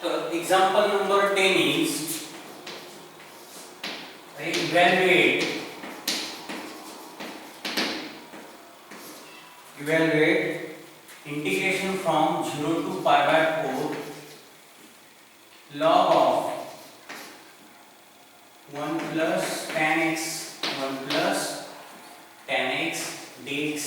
Example number 10 is evaluate integration from 0 to pi by 4 log of 1 plus tan x dx.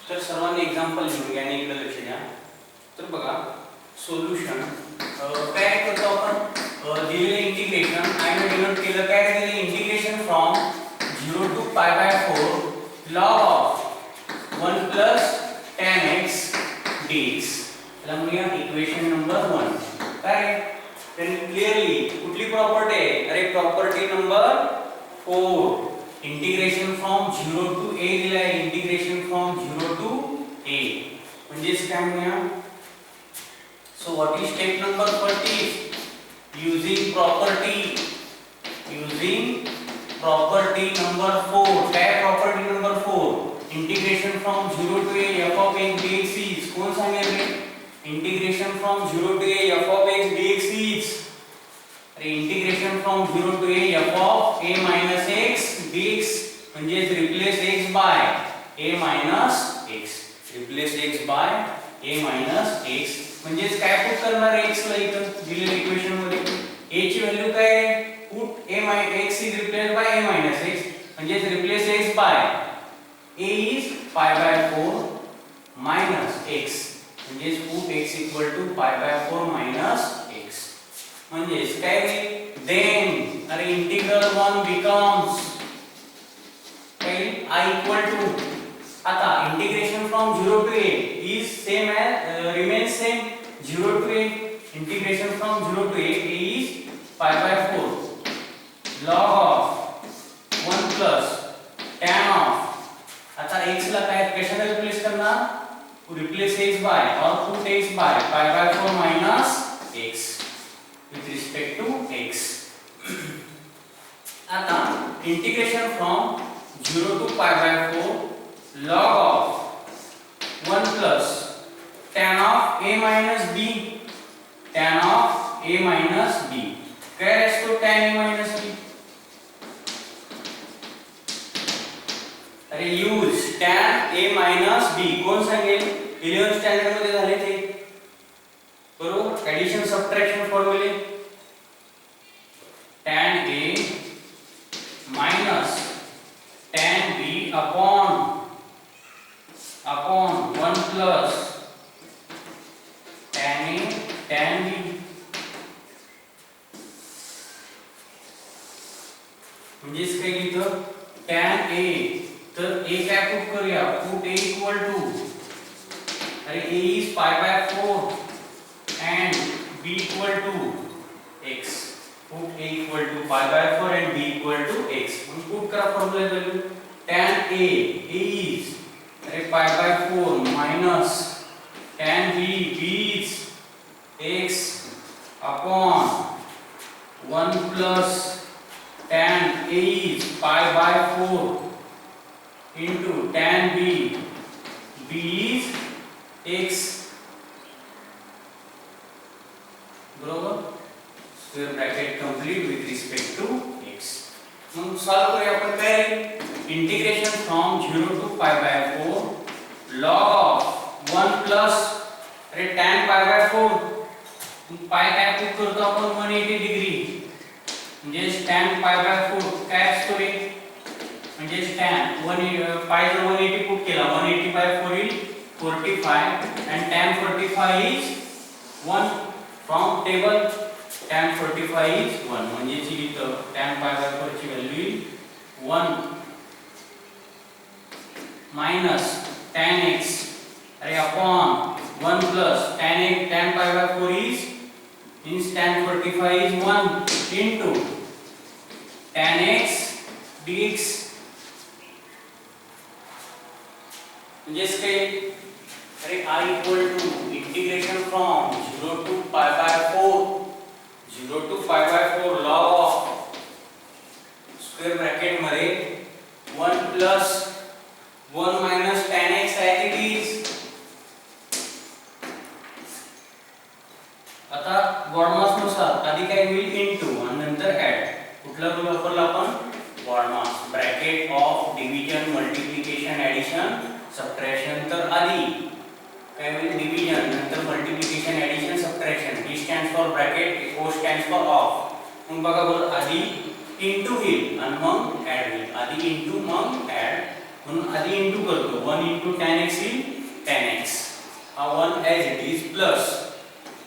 तर सर्वांनी example लिहूया आणि इकडे लक्ष द्या. तर बघा सोल्युशन काय करतो आपण दिलेले इंटिग्रेशन आणि डिनोट केलं काय दिलेले integration from 0 to pi by 4 log of 1 plus tan x dx. त्याला म्हणूया इक्वेशन नंबर 1. काय तर क्लिअरली कुठली प्रॉपर्टी आहे? अरे property number 4. Integration from 0 to a दिला आहे. इंटिग्रेशन फ्रॉम 0 टू a म्हणजेच काय म्हणूया. So what is step number 40? using property number 4. काय property number 4? Integration from 0 to a f of x dx is कोण सांगेल रे? Integration from 0 to a f of x dx is integration from 0 to a f of a minus x dx म्हणजे replace x by a minus x. Replace x by a minus x म्हणजे काय put करणार x ला इथं दिलेल्या equation मध्ये a ची value काय आहे? Put a x is replaced by a minus x म्हणजे replace x by a is pi by 4 minus x म्हणजे put x equal to pi by 4 minus x म्हणजे काय होईल? then अरे integral 1 becomes I equal to आता integration from 0 to a is same as remains same 0 to a. Integration from 0 to a is pi by 4 log of 1 plus tan of आता x ला काय कशाने replace करणार? Replace x by और put x by pi by 4 minus x with respect to x. आता integration from 0 to pi by 4 log of 1 plus tan of a minus b काय असतो tan a minus b? अरे use tan a minus b कोण सांगेल? 11th standard मध्ये झाले ते बरोबर. एडिशन सबट्रॅक्शन फॉर्म्युले tan a minus tan b upon 1 plus tan a tan b म्हणजेच काय लिहितो tan a तर a काय पुट करूया? पुट a equal to अरे a is pi by 4 and b equal to x. put a equal to pi by 4 and b equal to x. हम put करा formula value tan a is अरे pi by 4 minus tan b is x upon 1 plus tan a is pi by 4 into tan b is x बरोबर. Square bracket complete with respect to x. मग solve करूया आपण काय? Integration from 0 to pi by 4 log of 1 plus अरे tan pi by 4 पाय काय put करतो आपण 180 डिग्री म्हणजे tan pi by 4 काय असतो रे? म्हणजे tan 1 पाय जर 180 पुट केला 180 by 4 is 45 and tan 45 is 1 from table tan 45 is 1 म्हणजे जी इथं tan pi by 4 ची व्हॅल्यू 1 minus tan x अरे upon 1 plus tan pi by 4 is means tan 45 is 1 into tan x dx म्हणजेच काय? अरे I equal to integration from 0 to pi by 4 log of 1 plus tan x upon 1 plus tan pi by 4 is 1 into tan x dx. म्हणजे काय? अरे I equal to integration from 0 to pi by 4 log of 1 plus tan x upon 1 plus tan pi by 4 is 1 into tan x dx. 0 to pi by 4 आता BODMAS नुसार आधी काय होईल into आणि नंतर ऍड. कुठला रूल वापरला आपण? BODMAS, bracket of division multiplication addition subtraction. तर आधी काय होईल डिव्हिजन, नंतर multiplication addition subtraction. D stands for bracket, O stands for of. मग बघा बरं आधी इनटू होईल आणि मग ऍड होईल. आधी इनटू मग ऍड. म्हणून आधी इनटू करतो. 1 into tan x येईल tan x. हा 1 as it is plus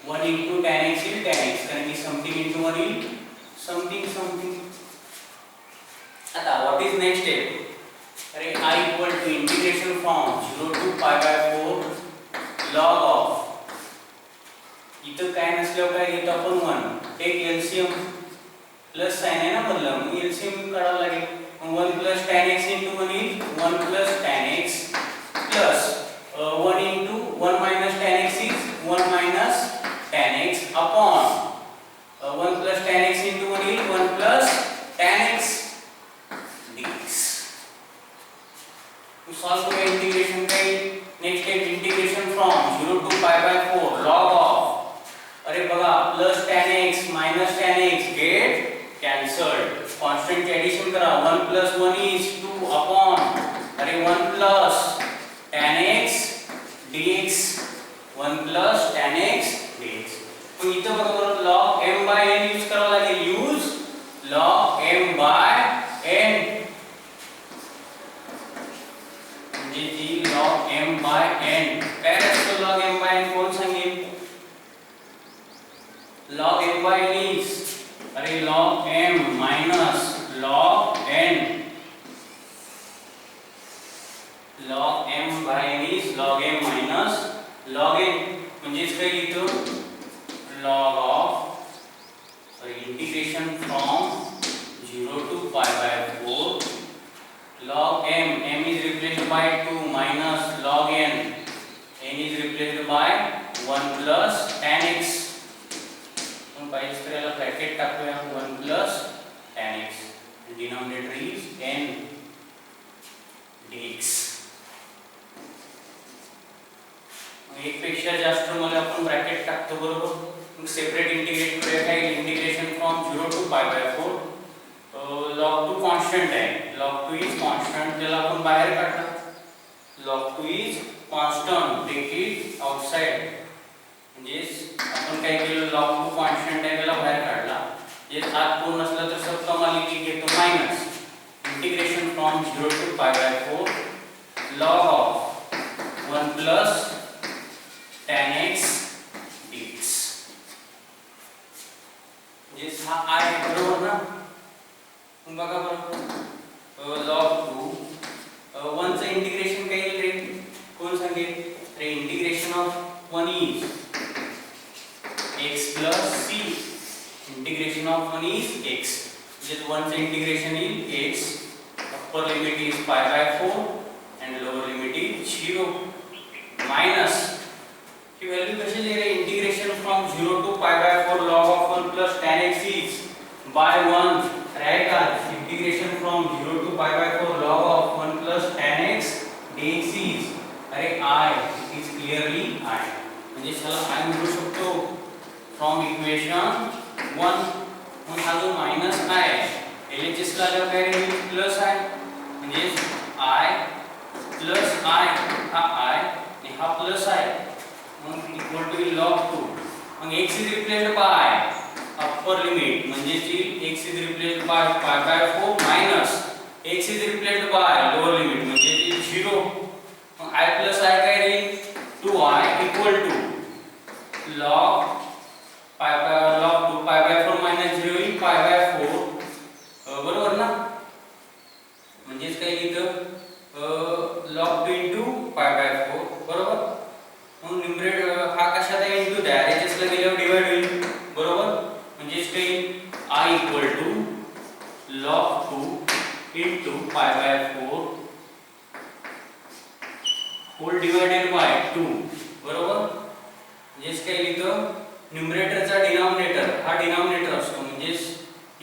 1 into tan x येईल tan x. कारण की समथिंग into 1 येईल समथिंग. आता व्हॉट इज नेक्स्ट स्टेप? अरे I equal to integration from 0 to pi by 4 log of. इथं काय नसल्यावर काय घेतो आपण 1. टेक LCM प्लस साइन आहे ना बदला, मग LCM काढावं लागेल. 1 plus tan x into 1 is 1 plus tan x plus 1 into 1 minus tan x is 1 minus tan x upon 1 plus tan x into 1 is 1 plus tan x dx. To solve the integration काय next step integration from 0 to pi by 4 log of. अरे बघा plus tan x minus tan x get cancelled. Constant addition करा. 1 plus 1 is 2 upon अरे 1 plus tan x dx. 1 plus tan x dx. मग इथं बघा log m by n use करावं लागेल. Use log m by n. म्हणजे जी log m by n काय असतो log m by n कोण सांगेल? log m by n is अरे log m minus log n. log m by n is log m minus log n. म्हणजेच काय लिहितो log of integration from 0 to pi by 4 log m is replaced by 2 minus log n is replaced by 1 plus tan x. पाहिजे तर याला bracket टाकूया 1 plus tan x. Denominator is n dx. एक पेक्षा जास्त मला आपण ब्रॅकेट टाकतो बरोबर. मग सेपरेट इंटिग्रेट करूया. काय integration from 0 to pi by 4 log 2 constant आहे. log 2 is constant. त्याला आपण बाहेर काढला. log 2 is constant. Take it outside. म्हणजे आपण काय केलं log 2 कॉन्स्टंट आहे त्याला बाहेर काढला. जे आत पूर्ण नसलं तर सब कमाली की घेतो minus integration from 0 to pi by 4 log of 1 plus tan x dx. जे हा I बरोबर ना. मग बघा बरोबर log 2 1 चं इंटिग्रेशन काय येईल रे कोण सांगेल? रे integration of 1 is x plus c. Integration of 1 is x. Just 1 चे integration is x. Upper limit is pi by 4 and lower limit is 0 minus. की value कशी लिहिले? Integration from 0 to pi by 4 log of 1 plus tan x is by 1. Right का? Integration from 0 to pi by 4 log of 1 plus tan x dx is अरे I is clearly I. म्हणजे चला I म्हणू शकतो from equation 1. मग हा जो minus I LHS ला आल्यावर काय राहील प्लस I. म्हणजे I प्लस I हा I आणि हा प्लस I. मग इक्वल टू log 2. मग x is replaced by upper limit म्हणजे जी x is replaced by pi by 4 minus x is replaced by lower limit म्हणजे जी 0. मग I प्लस I काय राहील 2I equal to log log 2 pi by 4 minus 0 in pi by 4 बरोबर ना. म्हणजेच काय इथं log 2 into pi by 4 बरोबर. मग न्यूमरेटर हा कशात आहे इनटू द्या RHS ला गेल्यावर डिवाइड होईल बरोबर. म्हणजेच काय I equal to log 2 into pi by 4 whole divided by 2 बरोबर. म्हणजेच काय इथं न्यूमरेटरचा डिनॉमिनेटर हा डिनॉमिनेटर असतो. म्हणजे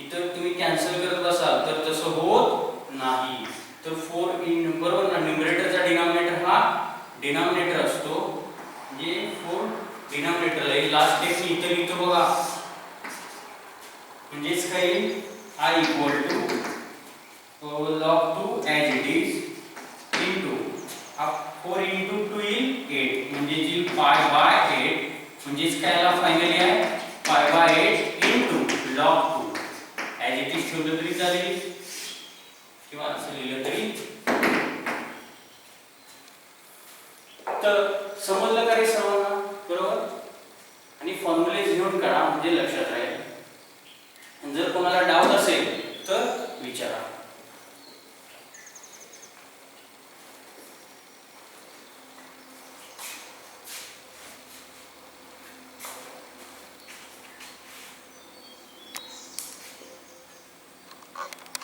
इथं तुम्ही कॅन्सल करत बसाल तर तसं होत नाही. तर 4 इन बरोबर ना न्यूमरेटरचा डिनॉमिनेटर हा डिनॉमिनेटर असतो. म्हणजे 4 डिनॉमिनेटरला ही लास्ट स्टेप मी इथे लिहितो बघा. म्हणजेच काय येईल I equal to log 2 as it is into 4 into 2 येईल 8 म्हणजे येईल पाय बाय 8 म्हणजेच काय आला फायनली आहे pi by 8 into log 2 as it is ठेवलं तरी चालेल किंवा असं लिहिलं तरी. तर समजलं का रे सर्वांना बरोबर. आणि फॉर्म्युलेज घेऊन करा म्हणजे लक्षात